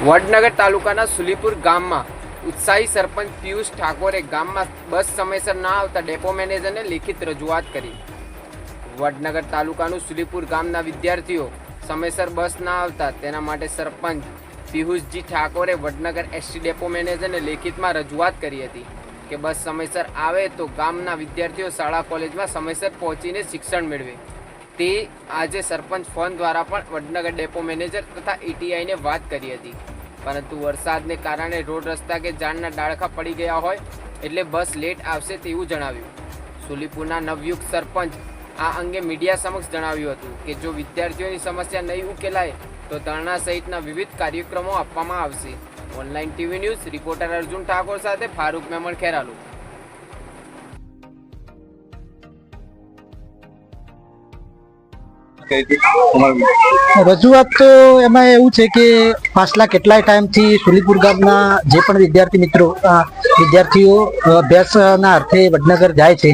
વડનગર તાલુકાના સુલીપુર ગામમાં ઉત્સાહી સરપંચ પિયુષ ઠાકોરે ગામમાં બસ સમયસર ના આવતા ડેપો મેનેજરને લેખિત રજૂઆત કરી। વડનગર તાલુકાનું સુલીપુર ગામના વિદ્યાર્થીઓ સમયસર બસ ના આવતા તેના માટે સરપંચ પિયુષજી ઠાકોરે વડનગર એસટી ડેપો મેનેજરને લેખિતમાં રજૂઆત કરી હતી કે બસ સમયસર આવે તો ગામના વિદ્યાર્થીઓ શાળા કોલેજમાં સમયસર પહોંચીને શિક્ષણ મેળવે। તે આજે સરપંચ ફોન દ્વારા પણ વડનગર ડેપો મેનેજર તથા ઈટીઆઈને વાત કરી હતી, પરંતુ વરસાદને કારણે રોડ રસ્તા કે ઝાડના ડાળખા પડી ગયા હોય એટલે બસ લેટ આવશે તેવું જણાવ્યું। સુલીપુરના નવયુક્ત સરપંચ આ અંગે મીડિયા સમક્ષ જણાવ્યું હતું કે જો વિદ્યાર્થીઓની સમસ્યા નહીં ઉકેલાય તો ધરણા સહિતના વિવિધ કાર્યક્રમો આપવામાં આવશે। Online TV news reporter Arjun Thakor સાથે ફારૂક મેમણ ખેરાલુ। રજૂઆત તો એમાં એવું છે કે પાછલા કેટલાય ટાઈમથી સુલીપુર ગામના જે પણ વિદ્યાર્થીઓ અભ્યાસના અર્થે વડનગર જાય છે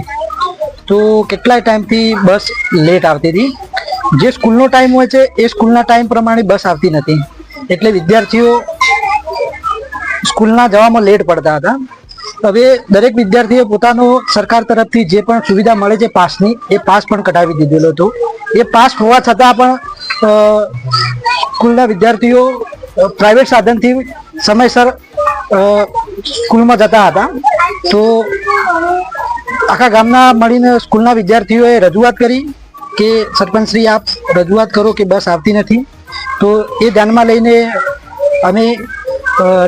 તો કેટલાય ટાઈમથી બસ લેટ આવતી હતી। જે સ્કૂલનો ટાઈમ હોય છે એ સ્કૂલના ટાઈમ પ્રમાણે બસ આવતી નથી, એટલે વિદ્યાર્થીઓ સ્કૂલના જવામાં લેટ પડતા હતા। હવે દરેક વિદ્યાર્થીએ પોતાનો સરકાર તરફથી જે પણ સુવિધા મળે છે પાસની, એ પાસ પણ કઢાવી દીધેલો હતો। એ પાસ હોવા છતાં પણ સ્કૂલના વિદ્યાર્થીઓ પ્રાઇવેટ સાધનથી સમયસર સ્કૂલમાં જતા હતા। તો આખા ગામના મળીને સ્કૂલના વિદ્યાર્થીઓએ રજૂઆત કરી કે સરપંચશ્રી આપ રજૂઆત કરો કે બસ આવતી નથી। તો એ ધ્યાનમાં લઈને અમે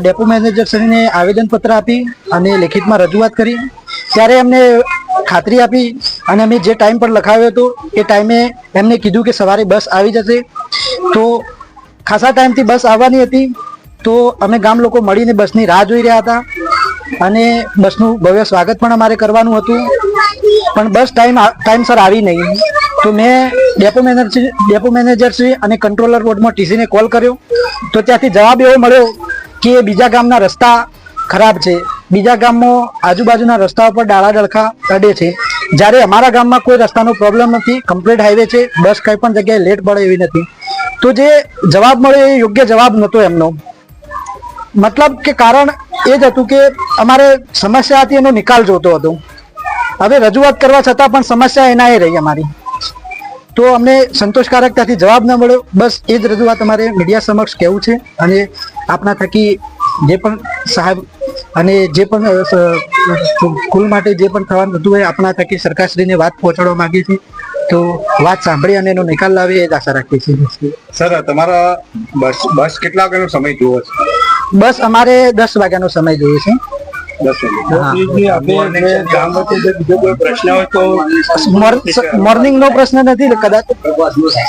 ડેપો મેનેજરશ્રીને આવેદનપત્ર આપી અને લેખિતમાં રજૂઆત કરી। ત્યારે એમને ખાતરી આપી અને અમે જે ટાઈમ પર લખાવ્યો હતો એ ટાઈમે એમને કીધું કે સવારે બસ આવી જશે। તો ખાસા ટાઈમથી બસ આવવાની હતી, તો અમે ગામ લોકો મળીને બસની રાહ જોઈ રહ્યા હતા અને બસનું ભવ્ય સ્વાગત પણ અમારે કરવાનું હતું, પણ બસ ટાઈમસર આવી નહીં। તો મેં ડેપો મેનેજરશ્રી અને કંટ્રોલર બોર્ડમાં ટીસીને કોલ કર્યો, તો ત્યાંથી જવાબ એવો મળ્યો કે બીજા ગામના રસ્તા ખરાબ છે, બીજા ગામમાં આજુબાજુના રસ્તાઓ પર ડાળા ડળખા અડે છે, જ્યારે અમારા ગામમાં કોઈ રસ્તાનો પ્રોબ્લેમ નથી, કમ્પ્લીટ હાઈવે છે, બસ કંઈ પણ જગ્યાએ લેટ પડે એવી નથી। તો જે જવાબ મળ્યો એ યોગ્ય જવાબ નહોતો એમનો, મતલબ કે કારણ એ જ હતું કે અમારે સમસ્યા હતી એનો નિકાલ જોતો હતો। હવે રજૂઆત કરવા છતાં પણ સમસ્યા એના એ રહી અમારી, તો અમને સંતોષકારક ત્યાંથી જવાબ ન મળ્યો। બસ એ જ રજૂઆત અમારે મીડિયા સમક્ષ કહેવું છે અને આપના થકી જે પણ સાહેબ અને જે પણ સ્કૂલ માટે જે પણ થવાનું હતું એ આપણા થકી સરકારશ્રીને વાત પહોંચાડવા માંગીએ છીએ, તો વાત સાંભળી અને એનો નિકાલ લાવે એ જ આશા રાખીએ છીએ। સર, તમારા બસ કેટલા વાગ્યાનો સમય જોવો છે? બસ અમારે 10 વાગ્યાનો સમય જોઈએ છે। મોર્નિંગ નો પ્રશ્ન નથી કદાચ,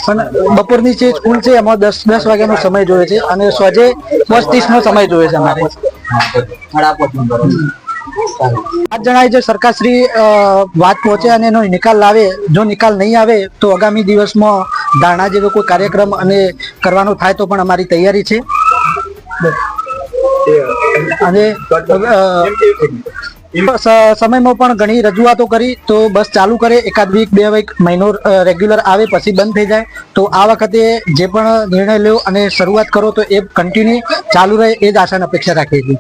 પણ બપોરની જે સ્કૂલ છે એમાં 10 વાગ્યાનો સમય જોઈએ છે અને સાંજે 5:30 નો સમય જોઈએ છે અમારે। વાત જણાય છે સરકારશ્રી વાત પહોંચે અને એનો નિકાલ લાવે। જો નિકાલ નહીં આવે તો આગામી દિવસમાં ધારણા જેવો કોઈ કાર્યક્રમ અને કરવાનો થાય તો પણ અમારી તૈયારી છે। અને સમયમાં પણ ઘણી રજૂઆતો કરી તો બસ ચાલુ કરે, એકાદ વીક 2 વીક મહિનો રેગ્યુલર આવે પછી બંધ થઈ જાય। તો આ વખતે જે પણ નિર્ણય લ્યો અને શરૂઆત કરો તો એ કન્ટિન્યુ ચાલુ રહે એ જ આશાની અપેક્ષા રાખીએ છીએ।